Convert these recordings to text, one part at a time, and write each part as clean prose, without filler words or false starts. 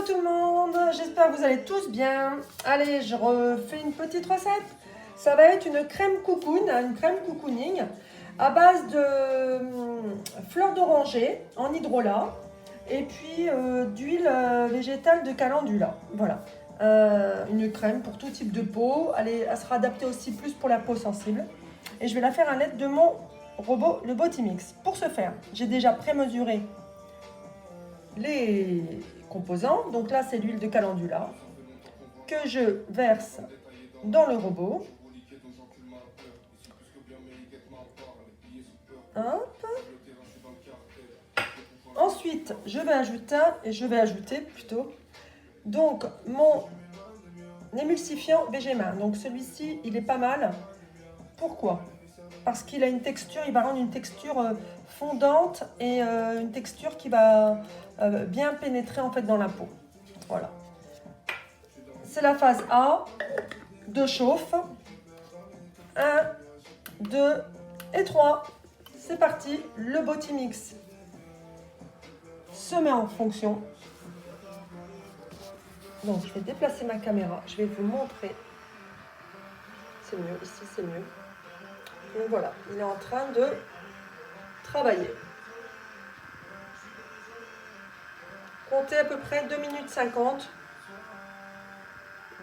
tout le monde, j'espère que vous allez tous bien. Allez, je refais une petite recette. Ça va être une crème cocoon, une crème cocooning à base de fleurs d'oranger en hydrolat et puis d'huile végétale de calendula. Voilà, une crème pour tout type de peau. Elle sera adaptée aussi plus pour la peau sensible. Et je vais la faire à l'aide de mon robot, le Botimix. Pour ce faire, j'ai déjà prémesuré les composants. Donc là, c'est l'huile de calendula que je verse dans le robot. Hop. Ensuite, je vais ajouter plutôt donc mon émulsifiant Végémin. Donc celui-ci, il est pas mal. Pourquoi? Parce qu'il a une texture, il va rendre une texture fondante et une texture qui va bien pénétrer en fait dans la peau. Voilà. C'est la phase A de chauffe. 1, 2 et 3. C'est parti, le Botimix se met en fonction. Donc je vais déplacer ma caméra, je vais vous montrer. C'est mieux, ici c'est mieux. Donc voilà, il est en train de travailler. Comptez à peu près 2 minutes 50.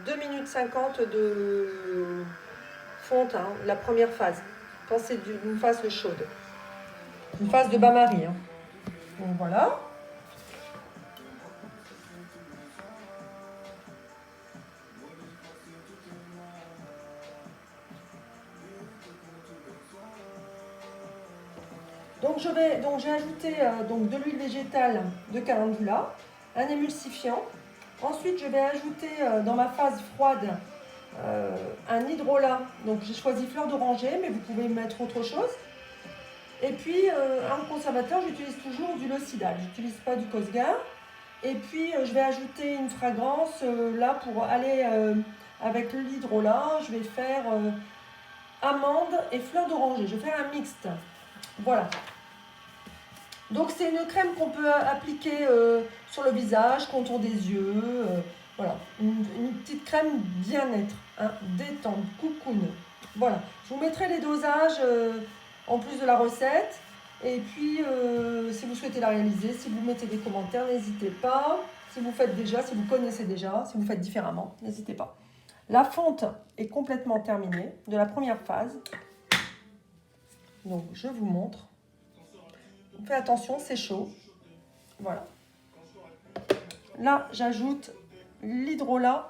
2 minutes 50 de fonte, hein, la première phase. Quand c'est d'une phase chaude. Une phase de bain-marie. Hein. Donc voilà. Donc j'ai ajouté de l'huile végétale de calendula, un émulsifiant. Ensuite, je vais ajouter dans ma phase froide un hydrolat. Donc j'ai choisi fleur d'oranger, mais vous pouvez mettre autre chose. Et puis un conservateur, j'utilise toujours du Locidal. Je n'utilise pas du Cosgar. Et puis je vais ajouter une fragrance là pour aller avec l'hydrolat. Je vais faire amande et fleur d'oranger. Je vais faire un mixte. Voilà. Donc c'est une crème qu'on peut appliquer sur le visage, contour des yeux, voilà, une petite crème bien-être, hein, détente, cocoon. Voilà, je vous mettrai les dosages en plus de la recette. Et puis si vous souhaitez la réaliser, si vous mettez des commentaires, n'hésitez pas. Si vous faites déjà, si vous connaissez déjà, si vous faites différemment, n'hésitez pas. La fonte est complètement terminée de la première phase. Donc je vous montre. Faites attention, c'est chaud. Voilà. Là, j'ajoute l'hydrolat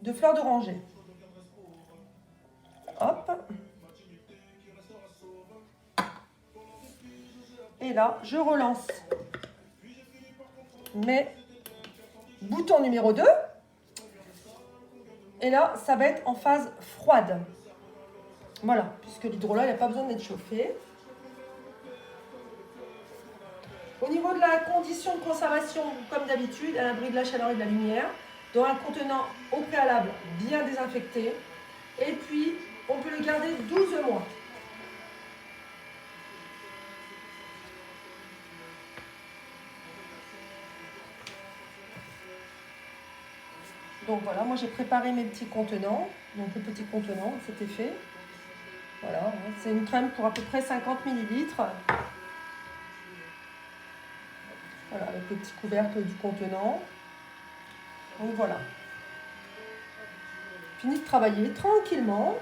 de fleur d'oranger. Hop. Et là, je relance. Mais, bouton numéro 2. Et là, ça va être en phase froide. Voilà, puisque l'hydrolat, il n'a pas besoin d'être chauffé. Au niveau de la condition de conservation, comme d'habitude, à l'abri de la chaleur et de la lumière, dans un contenant au préalable bien désinfecté. Et puis, on peut le garder 12 mois. Donc voilà, moi j'ai préparé mes petits contenants. Donc le petit contenant, c'était fait. Voilà, c'est une crème pour à peu près 50 ml. Voilà, avec le petit couvercle du contenant. Donc voilà. Fini de travailler tranquillement.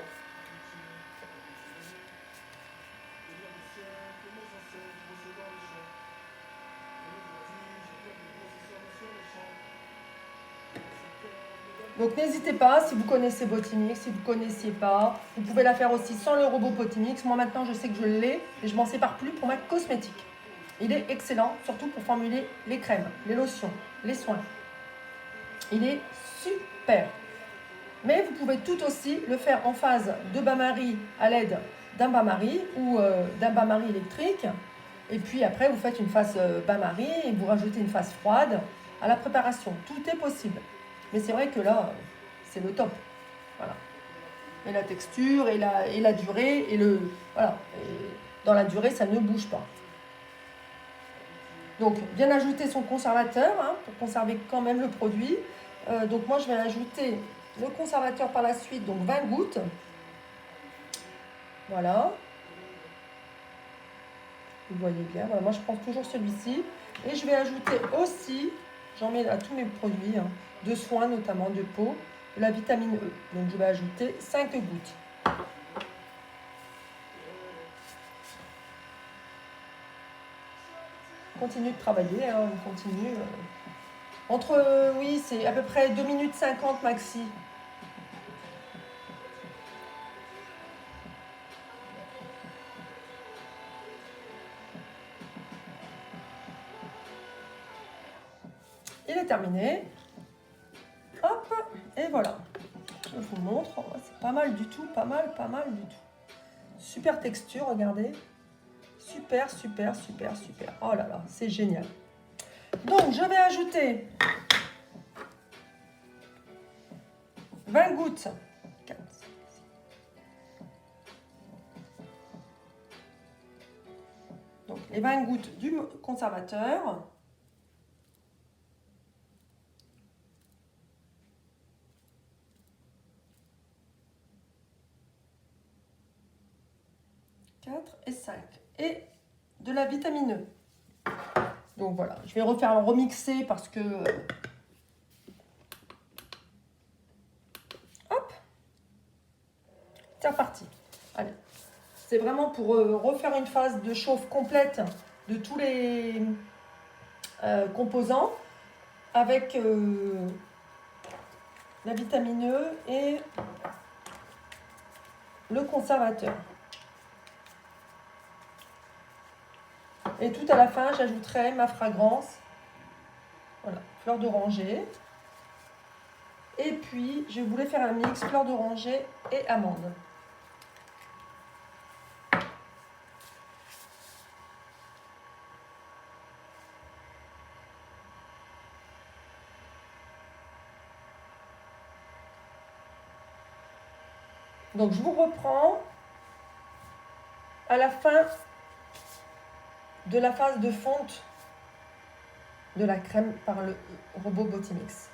Donc n'hésitez pas, si vous connaissez Botimix, si vous ne connaissiez pas, vous pouvez la faire aussi sans le robot Botimix. Moi maintenant je sais que je l'ai et je m'en sépare plus pour ma cosmétique. Il est excellent, surtout pour formuler les crèmes, les lotions, les soins. Il est super. Mais vous pouvez tout aussi le faire en phase de bain-marie à l'aide d'un bain-marie ou d'un bain-marie électrique. Et puis après, vous faites une phase bain-marie et vous rajoutez une phase froide à la préparation. Tout est possible. Mais c'est vrai que là, c'est le top. Voilà. Et la texture, et la durée, et le... Voilà. Et dans la durée, ça ne bouge pas. Donc, bien ajouter son conservateur hein, pour conserver quand même le produit. Donc, moi, je vais ajouter le conservateur par la suite, donc 20 gouttes. Voilà. Vous voyez bien. Voilà, moi, je prends toujours celui-ci. Et je vais ajouter aussi, j'en mets à tous mes produits, hein, de soins notamment, de peau, de la vitamine E. Donc, je vais ajouter 5 gouttes. On continue de travailler, hein, on continue. Entre, oui, c'est à peu près 2 minutes 50 maxi. Il est terminé. Hop, et voilà. Je vous montre. Oh, c'est pas mal du tout, pas mal du tout. Super texture, regardez. Super, super, super, super. Oh là là, c'est génial. Donc, je vais ajouter 20 gouttes. Donc, les 20 gouttes du conservateur. Et 5. Et de la vitamine E. Donc voilà, je vais refaire un remixer parce que... Hop. C'est reparti. Allez. C'est vraiment pour refaire une phase de chauffe complète de tous les composants avec la vitamine E et le conservateur. Et tout à la fin, j'ajouterai ma fragrance. Voilà, fleur d'oranger. Et puis, je voulais faire un mix fleur d'oranger et amande. Donc, je vous reprends à la fin de la phase de fonte de la crème par le robot Botimix.